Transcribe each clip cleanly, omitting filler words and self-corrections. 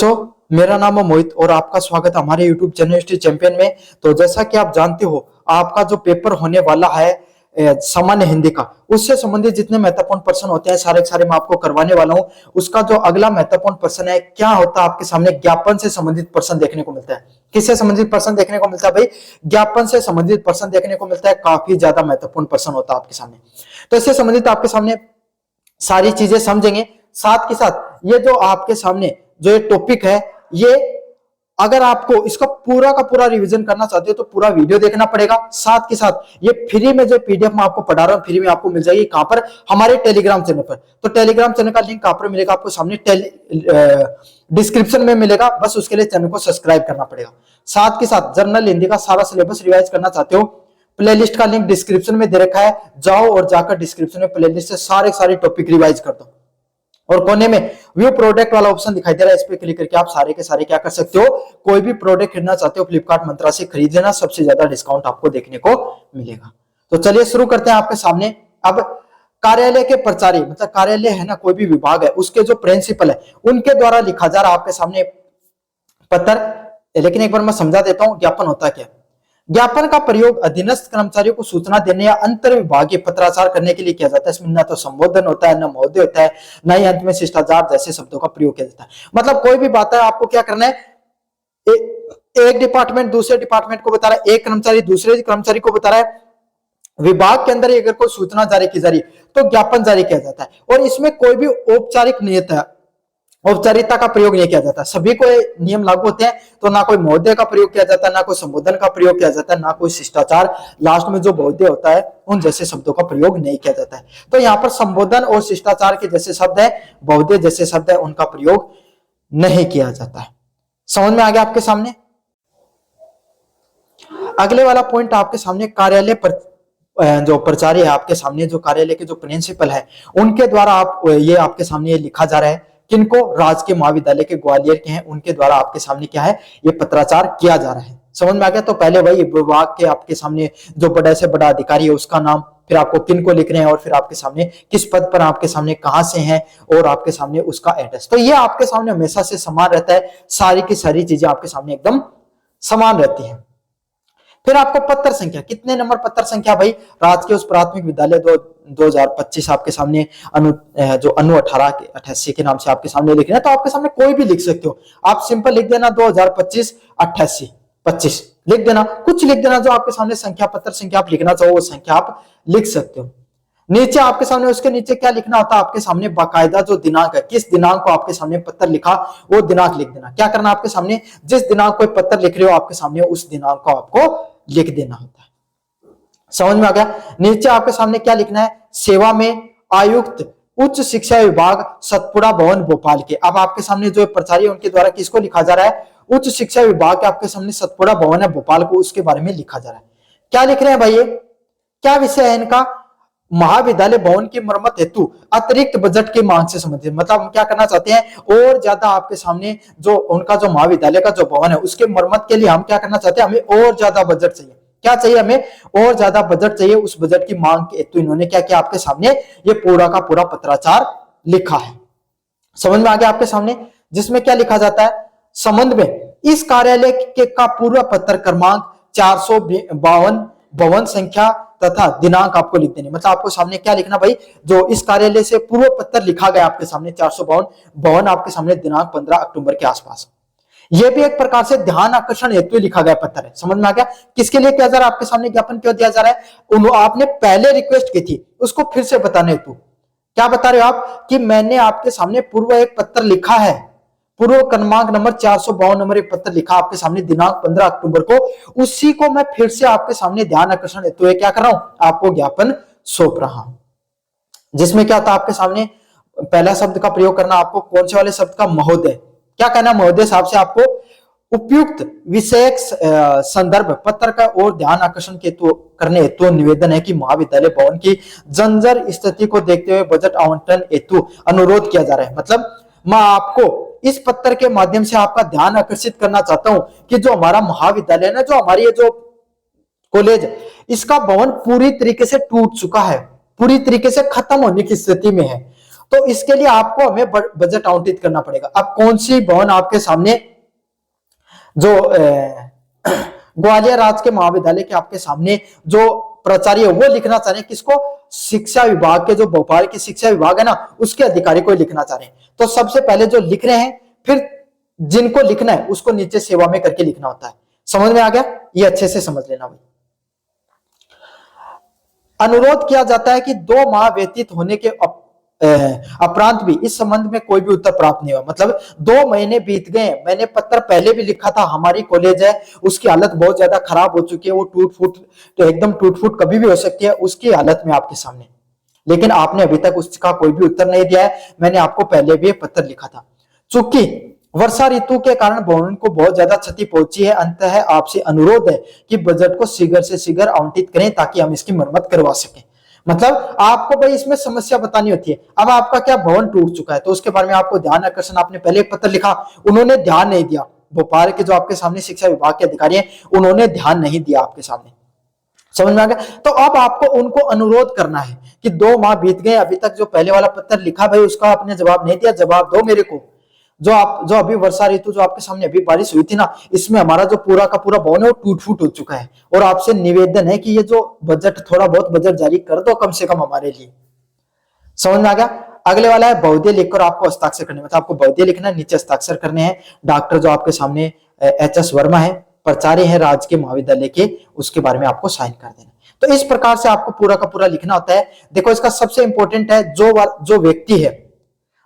मेरा नाम है मोहित और आपका स्वागत है हमारे YouTube चैनल हिस्ट्री चैंपियन में। तो जैसा कि आप जानते हो, आपका जो पेपर होने वाला है सामान्य हिंदी का, उससे संबंधित जितने महत्वपूर्ण प्रश्न होते हैं सारे के सारे मैं आपको करवाने वाला हूं। उसका जो अगला महत्वपूर्ण प्रश्न है, क्या होता है आपके सामने, ज्ञापन से संबंधित प्रश्न देखने को मिलता है। किससे संबंधित प्रश्न देखने को मिलता है भाई? ज्ञापन से संबंधित प्रश्न देखने को मिलता है। काफी ज्यादा महत्वपूर्ण प्रश्न होता है आपके सामने। तो इससे संबंधित आपके सामने सारी चीजें समझेंगे। साथ के साथ ये जो आपके सामने जो ये टॉपिक है, ये अगर आपको इसका पूरा का पूरा रिवीजन करना चाहते हो तो पूरा वीडियो देखना पड़ेगा। साथ के साथ ये फ्री में जो पीडीएफ मैं आपको पढ़ा रहा हूं, फ्री में आपको मिल जाएगी। कहां पर? हमारे टेलीग्राम चैनल पर। तो टेलीग्राम चैनल का लिंक कहां पर मिलेगा? आपको सामने डिस्क्रिप्शन में मिलेगा। बस उसके लिए चैनल को सब्सक्राइब करना पड़ेगा। साथ के साथ जर्नल हिंदी का सारा सिलेबस रिवाइज करना चाहते हो, प्लेलिस्ट का लिंक डिस्क्रिप्शन में दे रखा है, जाओ और जाकर डिस्क्रिप्शन में प्लेलिस्ट से सारे टॉपिक रिवाइज कर दो। और कोने में व्यू प्रोडक्ट वाला ऑप्शन दिखाई दे रहा है, इस पे क्लिक करके आप सारे के सारे क्या कर सकते हो, कोई भी प्रोडक्ट खरीदना चाहते हो फ्लिपकार्ट मंत्रा से खरीद लेना, सबसे ज्यादा डिस्काउंट आपको देखने को मिलेगा। तो चलिए शुरू करते हैं आपके सामने। अब कार्यालय के प्रचारी, मतलब कार्यालय है ना, कोई भी विभाग है, उसके जो प्रिंसिपल है उनके द्वारा लिखा जा रहा आपके सामने पत्र। लेकिन एक बार मैं समझा देता हूं ज्ञापन होता क्या। ज्ञापन का प्रयोग अधीनस्थ कर्मचारियों को सूचना देने या अंतर विभागीय पत्राचार करने के लिए किया जाता है। इसमें न तो संबोधन होता है, न महोदय होता है, न ही अंत में शिष्टाचार जैसे शब्दों का प्रयोग किया जाता है। मतलब कोई भी बात है, आपको क्या करना है, एक डिपार्टमेंट दूसरे डिपार्टमेंट को बता रहा है, एक कर्मचारी दूसरे कर्मचारी को बता रहा है, विभाग के अंदर अगर कोई सूचना जारी की जा रही तो ज्ञापन जारी किया जाता है। और इसमें कोई भी औपचारिकता का प्रयोग नहीं किया जाता। सभी को नियम लागू होते हैं। तो ना कोई महोदय का प्रयोग किया जाता है, ना कोई संबोधन का प्रयोग किया जाता है, ना कोई शिष्टाचार, लास्ट में जो महोदय होता है उन जैसे शब्दों का प्रयोग नहीं किया जाता है। तो यहाँ पर संबोधन और शिष्टाचार के जैसे शब्द है, महोदय जैसे शब्द है, उनका प्रयोग नहीं किया जाता है। समझ में आ गया आपके सामने? अगले वाला पॉइंट आपके सामने, कार्यालय पर जो प्रचारी है आपके सामने, जो कार्यालय के जो प्रिंसिपल है उनके द्वारा ये आपके सामने ये लिखा जा रहा है। किनको? राजकीय महाविद्यालय के ग्वालियर के हैं, उनके द्वारा आपके सामने क्या है, ये पत्राचार किया जा रहा है। समझ में आ गया? तो पहले वही विभाग के आपके सामने जो बड़ा से बड़ा अधिकारी है उसका नाम, फिर आपको किन को लिख रहे हैं, और फिर आपके सामने किस पद पर आपके सामने, कहां से हैं, और आपके सामने उसका एड्रेस। तो ये आपके सामने हमेशा से समान रहता है। सारी की सारी चीजें आपके सामने एकदम समान रहती है। फिर आपको पत्र संख्या, कितने नंबर पत्र संख्या भाई? राजकीय उच्च प्राथमिक विद्यालय 2025 आपके सामने जो अनु 1888 के नाम से आपके सामने लिख रहे हैं। तो आपके सामने कोई भी लिख सकते हो, आप सिंपल लिख देना 2025 88 25 लिख देना, कुछ लिख देना, जो आपके सामने संख्या, पत्र संख्या आप लिखना चाहो वो संख्या आप लिख सकते हो। नीचे आपके सामने, उसके नीचे क्या लिखना होता है आपके सामने, बाकायदा जो दिनांक है, किस दिनांक को आपके सामने पत्र लिखा वो दिनांक लिख देना। क्या करना आपके सामने, जिस दिनांक को पत्र लिख रहे हो आपके सामने उस दिनांक को आपको लिख देना होता है। समझ में आ गया? नीचे आपके सामने क्या लिखना है, सेवा में आयुक्त उच्च शिक्षा विभाग सतपुड़ा भवन भोपाल के। अब आपके सामने जो प्रचारी है उनके द्वारा किसको लिखा जा रहा है, उच्च शिक्षा विभाग के आपके सामने सतपुड़ा भवन है भोपाल को, उसके बारे में लिखा जा रहा है। क्या लिख रहे हैं भाई, ये क्या विषय है इनका? महाविद्यालय भवन की मरम्मत हेतु अतिरिक्त बजट की मांग से संबंधित। मतलब हम क्या करना चाहते हैं, और ज्यादा आपके सामने जो उनका जो महाविद्यालय का जो भवन है उसके मरम्मत के लिए हम क्या करना चाहते हैं, हमें और ज्यादा बजट चाहिए। क्या चाहिए हमें? और ज्यादा बजट चाहिए। उस बजट की मांग के हेतु इन्होंने क्या किया, आपके सामने ये पूरा का पूरा पत्राचार लिखा है। समझ में आ गया आपके सामने? जिसमें क्या लिखा जाता है, संबंध में इस कार्यालय के का पूरा पत्र क्रमांक 452 भवन संख्या तथा दिनांक आपको लिख देनी। मतलब आपको सामने क्या लिखना भाई, जो इस कार्यालय से पूर्व पत्र लिखा गया आपके सामने 452 भवन, आपके सामने दिनांक 15 अक्टूबर के आसपास। यह भी एक प्रकार से ध्यान आकर्षण हेतु लिखा गया पत्र है। समझ में आ गया? किसके लिए किया जा रहा है आपके सामने, ज्ञापन क्यों दिया जा रहा है? आपने पहले रिक्वेस्ट की थी उसको फिर से बताने हेतु। क्या बता रहे हो आप, कि मैंने आपके सामने पूर्व एक पत्र लिखा है, पूर्व क्रमांक नंबर 452 नंबर एक पत्र लिखा आपके सामने दिनांक 15 अक्टूबर को, उसी को मैं फिर से आपके सामने ध्यान आकर्षण हेतु क्या कर रहा हूं, आपको ज्ञापन सौंप रहा हूं। जिसमें क्या होता है आपके सामने, पहला शब्द का प्रयोग करना आपको, कौन से वाले शब्द का, महोदय। क्या कहना महोदय साहब से, आपको उपयुक्त विषयक संदर्भ पत्र का और ध्यान आकर्षण के तो करने हेतु निवेदन है कि महाविद्यालय भवन की जर्जर स्थिति को देखते हुए बजट आवंटन हेतु अनुरोध किया जा रहा है। मतलब मैं आपको इस पत्र के माध्यम से आपका ध्यान आकर्षित करना चाहता हूं कि जो हमारा महाविद्यालय है ना, जो हमारी जो कॉलेज, इसका भवन पूरी तरीके से टूट चुका है, पूरी तरीके से खत्म होने की स्थिति में है। तो इसके लिए आपको हमें बजट आवंटित करना पड़ेगा। अब कौन सी भवन आपके सामने जो ग्वालियर राज के महाविद्यालय के आपके सामने जो प्राचार्य वो लिखना चाह रहे हैं किसको, शिक्षा विभाग के जो भोपाल की शिक्षा विभाग है ना उसके अधिकारी को लिखना चाह रहे हैं। तो सबसे पहले जो लिख रहे हैं, फिर जिनको लिखना है उसको नीचे सेवा में करके लिखना होता है। समझ में आ गया, ये अच्छे से समझ लेना भाई। अनुरोध किया जाता है कि 2 माह व्यतीत होने के अपरांत भी इस संबंध में कोई भी उत्तर प्राप्त नहीं हुआ। मतलब 2 महीने बीत गए, मैंने पत्र पहले भी लिखा था, हमारी कॉलेज है उसकी हालत बहुत ज्यादा खराब हो चुकी है, वो टूट फूट तो एकदम टूट फूट कभी भी हो सकती है, उसकी हालत में आपके सामने, लेकिन आपने अभी तक उसका कोई भी उत्तर नहीं दिया है। मैंने आपको पहले भी पत्र लिखा था। चूंकि वर्षा ऋतु के कारण भवन को बहुत ज्यादा क्षति पहुंची है, अंततः आपसे अनुरोध है कि बजट को शीघ्र से शीघ्र आवंटित करें ताकि हम इसकी मरम्मत करवा सकें। मतलब आपको भाई इसमें समस्या बतानी होती है। अब आपका क्या भवन टूट चुका है तो उसके बारे में आपको ध्यान आकर्षण, आपने पहले एक पत्र लिखा, उन्होंने ध्यान नहीं दिया, भोपाल के जो आपके सामने शिक्षा विभाग के अधिकारी हैं उन्होंने ध्यान नहीं दिया आपके सामने। समझ में आ गया। तो अब आपको उनको अनुरोध करना है कि 2 माह बीत गए, अभी तक जो पहले वाला पत्र लिखा भाई उसका आपने जवाब नहीं दिया, जवाब दो मेरे को। जो अभी वर्षा ऋतु जो आपके सामने अभी बारिश हुई थी ना, इसमें हमारा जो पूरा का पूरा भवन है वो टूट फूट हो चुका है, और आपसे निवेदन है कि ये जो बजट थोड़ा बहुत बजट जारी कर दो कम से कम हमारे लिए। समझ में आ गया। अगले वाला है बहुदय लिखकर आपको हस्ताक्षर करने, मतलब आपको बहुदय लिखना है, नीचे हस्ताक्षर करने हैं। डॉक्टर जो आपके सामने HS वर्मा है, प्राचार्य है राजकीय महाविद्यालय के, उसके बारे में आपको साइन कर देना। तो इस प्रकार से आपको पूरा का पूरा लिखना होता है। देखो इसका सबसे इंपॉर्टेंट है जो व्यक्ति है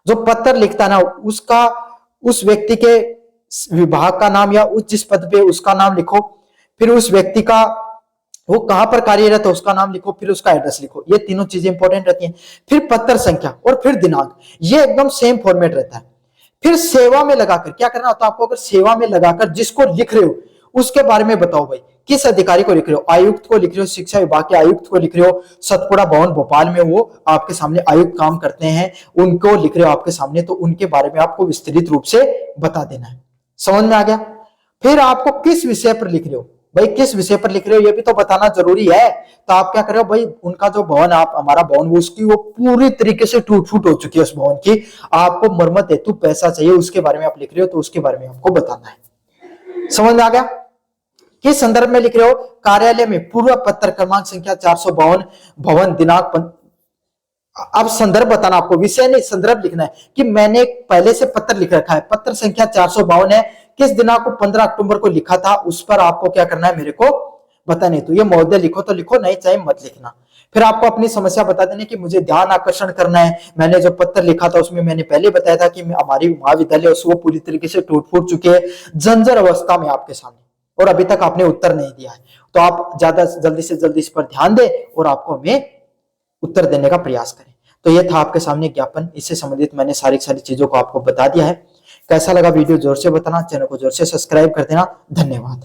जो पत्र लिखता है ना, उसका उस व्यक्ति के विभाग का नाम या उस जिस पद पे उसका नाम लिखो, फिर उस व्यक्ति का वो कहां पर कार्यरत है उसका नाम लिखो, फिर उसका एड्रेस लिखो। ये तीनों चीजें इंपॉर्टेंट रहती हैं। फिर पत्र संख्या और फिर दिनांक, ये एकदम सेम फॉर्मेट रहता है। फिर सेवा में लगाकर क्या करना होता है आपको, अगर सेवा में लगाकर जिसको लिख रहे हो उसके बारे में बताओ भाई, किस अधिकारी को लिख रहे हो, आयुक्त को लिख रहे हो, शिक्षा विभाग के आयुक्त को लिख रहे हो, सतपुड़ा भवन भोपाल में वो आपके सामने आयुक्त काम करते हैं, उनको लिख रहे हो आपके सामने, तो उनके बारे में आपको विस्तृत रूप से बता देना है। समझ में आ गया। फिर आपको किस विषय पर लिख रहे हो भाई, किस विषय पर लिख रहे हो ये भी तो बताना जरूरी है। तो आप क्या कर रहे हो भाई, उनका जो भवन, आप हमारा भवन उसकी वो पूरी तरीके से टूट फूट हो चुकी है, उस भवन की आपको मरम्मत हेतु पैसा चाहिए, उसके बारे में आप लिख रहे हो, तो उसके बारे में आपको बताना है। समझ में आ गया। किस संदर्भ में लिख रहे हो, कार्यालय में पूर्व पत्र क्रमांक संख्या 452 भवन दिनांक अब संदर्भ बताना आपको, विषय नहीं संदर्भ लिखना है कि मैंने पहले से पत्र लिख रखा है, पत्र संख्या 452 है, किस दिनांक को 15 अक्टूबर को लिखा था, उस पर आपको क्या करना है मेरे को बता। नहीं तो ये महोदय लिखो तो लिखो, नहीं चाहे मत लिखना। फिर आपको अपनी समस्या बता देने की मुझे ध्यान आकर्षण करना है, मैंने जो पत्र लिखा था उसमें मैंने पहले बताया था कि हमारी महाविद्यालय वो पूरी तरीके से टूट फूट चुके हैं, जर्जर अवस्था में आपके सामने, और अभी तक आपने उत्तर नहीं दिया है। तो आप ज्यादा जल्दी से जल्दी इस पर ध्यान दें और आपको हमें उत्तर देने का प्रयास करें। तो ये था आपके सामने ज्ञापन, इससे संबंधित मैंने सारी चीजों को आपको बता दिया है। कैसा लगा वीडियो जोर से बताना, चैनल को जोर से सब्सक्राइब कर देना। धन्यवाद।